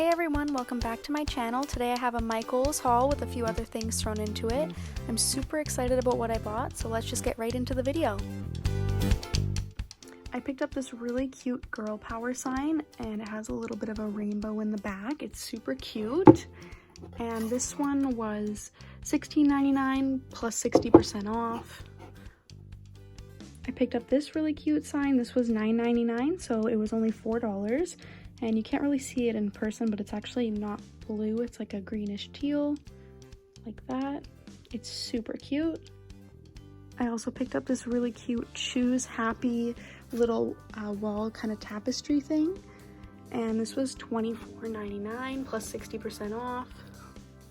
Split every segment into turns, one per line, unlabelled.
Hey everyone, welcome back to my channel. Today I have a Michaels haul with a few other things thrown into it. I'm super excited about what I bought, so let's just get right into the video. I picked up this really cute girl power sign and it has a little bit of a rainbow in the back. It's super cute. And this one was $16.99 plus 60% off. I picked up this really cute sign. This was $9.99, so it was only $4. And you can't really see it in person, but it's actually not blue. It's like a greenish teal, like that. It's super cute. I also picked up this really cute Choose Happy little wall kind of tapestry thing. And this was $24.99 plus 60% off.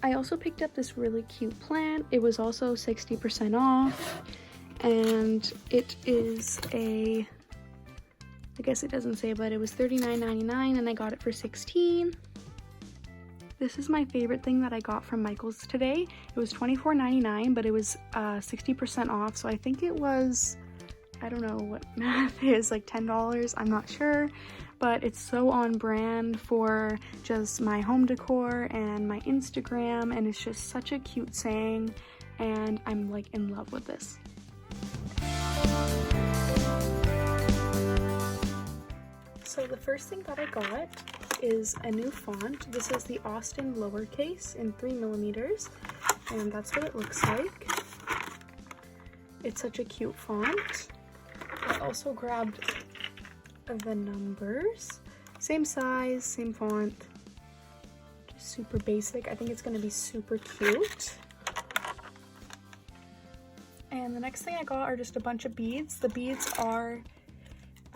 I also picked up this really cute plant. It was also 60% off. And it is I guess it doesn't say, but it was $39.99 and I got it for $16. This is my favorite thing that I got from Michaels today. It was $24.99, but it was 60% off. So I think it was, I don't know what math is, like $10. I'm not sure, but it's so on brand for just my home decor and my Instagram. And it's just such a cute saying. And I'm like in love with this. So the first thing that I got is a new font. This is the Austin lowercase in 3mm, and that's what it looks like. It's such a cute font. I also grabbed the numbers. Same size, same font, just super basic. I think it's gonna be super cute. And the next thing I got are just a bunch of beads. The beads are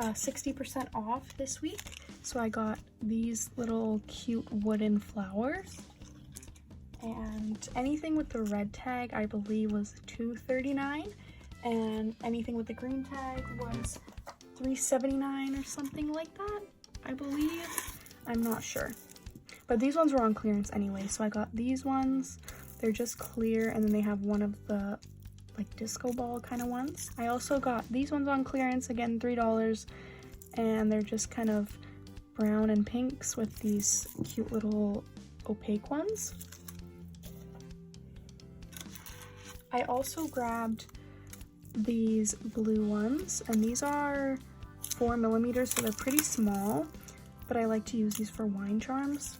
60% off this week. So I got these little cute wooden flowers. And anything with the red tag, I believe, was $2.39. And anything with the green tag was $3.79 or something like that, I believe. I'm not sure. But these ones were on clearance anyway. So I got these ones. They're just clear, and then they have one of the like disco ball kind of ones. I also got these ones on clearance, again $3, and they're just kind of brown and pinks with these cute little opaque ones. I also grabbed these blue ones, and these are 4mm, so they're pretty small, but I like to use these for wine charms.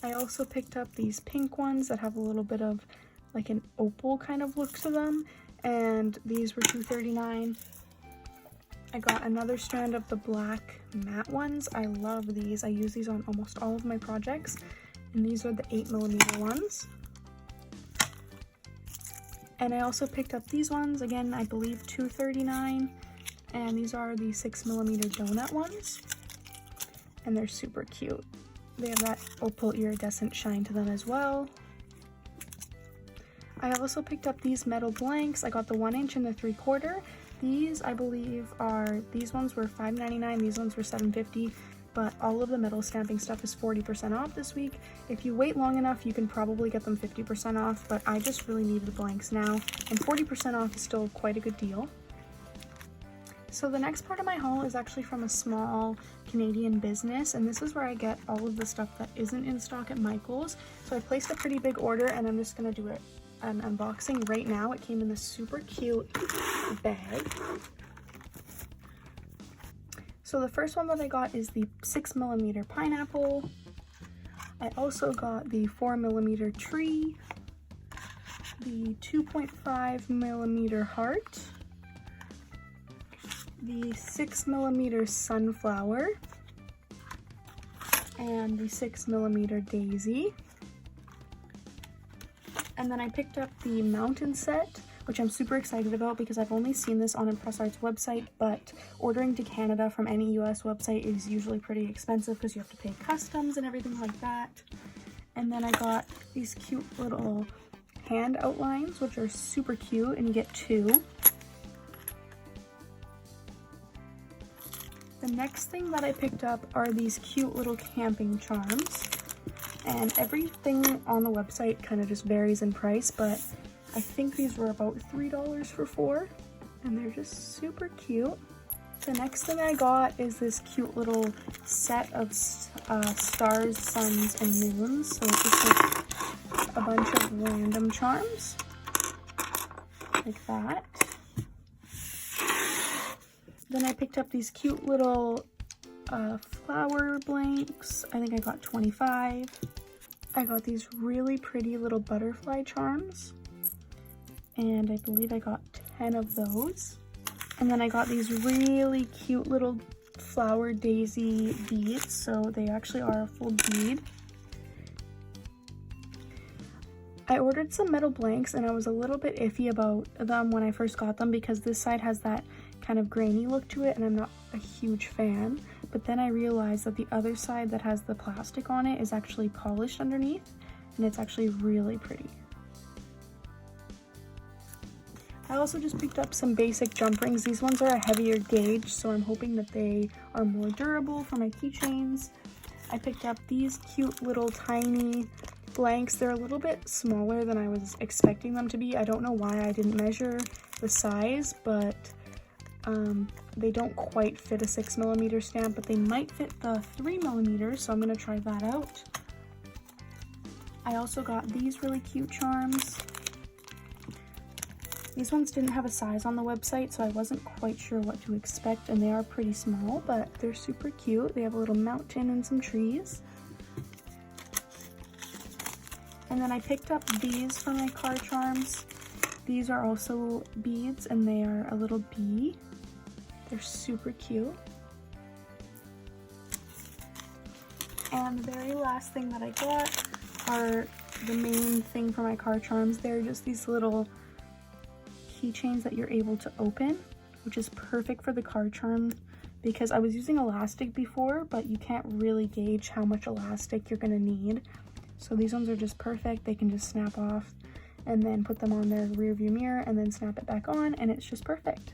I also picked up these pink ones that have a little bit of like an opal kind of look to them, and these were $2.39. I got another strand of the black matte ones. I love these. I use these on almost all of my projects, and these are the 8mm ones. And I also picked up these ones, again, I believe $2.39, and these are the 6mm donut ones, and they're super cute. They have that opal iridescent shine to them as well. I also picked up these metal blanks. I got the 1" and the 3/4. These, I believe, these ones were $5.99, these ones were $7.50, but all of the metal stamping stuff is 40% off this week. If you wait long enough, you can probably get them 50% off, but I just really needed the blanks now, and 40% off is still quite a good deal. So the next part of my haul is actually from a small Canadian business, and this is where I get all of the stuff that isn't in stock at Michaels. So I placed a pretty big order, and I'm just gonna do an unboxing right now. It came in this super cute bag. So the first one that I got is the 6mm pineapple. I also got the 4mm tree, the 2.5mm heart, the 6mm sunflower, and the 6mm daisy. And then I picked up the mountain set, which I'm super excited about because I've only seen this on Impress Art's website, but ordering to Canada from any US website is usually pretty expensive because you have to pay customs and everything like that. And then I got these cute little hand outlines, which are super cute, and you get 2. The next thing that I picked up are these cute little camping charms. And everything on the website kind of just varies in price, but I think these were about $3 for 4, and they're just super cute. The next thing I got is this cute little set of stars, suns, and moons. So it's just like a bunch of random charms, like that. Then I picked up these cute little flower blanks. I think I got 25. I got these really pretty little butterfly charms, and I believe I got 10 of those. And then I got these really cute little flower daisy beads, so they actually are a full bead. I ordered some metal blanks and I was a little bit iffy about them when I first got them because this side has that kind of grainy look to it and I'm not a huge fan. But then I realized that the other side that has the plastic on it is actually polished underneath, and it's actually really pretty. I also just picked up some basic jump rings. These ones are a heavier gauge, so I'm hoping that they are more durable for my keychains. I picked up these cute little tiny blanks. They're a little bit smaller than I was expecting them to be. I don't know why I didn't measure the size, but they don't quite fit a 6mm stamp, but they might fit the 3mm, so I'm gonna try that out. I also got these really cute charms. These ones didn't have a size on the website, so I wasn't quite sure what to expect, and they are pretty small, but they're super cute. They have a little mountain and some trees. And then I picked up these for my car charms. These are also beads, and they are a little bee. They're super cute. And the very last thing that I got are the main thing for my car charms. They're just these little keychains that you're able to open, which is perfect for the car charm because I was using elastic before, but you can't really gauge how much elastic you're gonna need. So these ones are just perfect. They can just snap off and then put them on their rear view mirror and then snap it back on, and it's just perfect.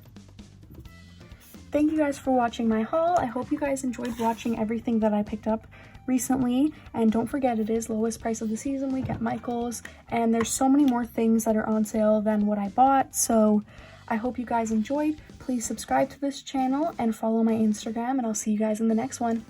Thank you guys for watching my haul. I hope you guys enjoyed watching everything that I picked up recently, and don't forget, it is lowest price of the season week at Michael's, and there's so many more things that are on sale than what I bought, so I hope you guys enjoyed. Please subscribe to this channel and follow my Instagram, and I'll see you guys in the next one.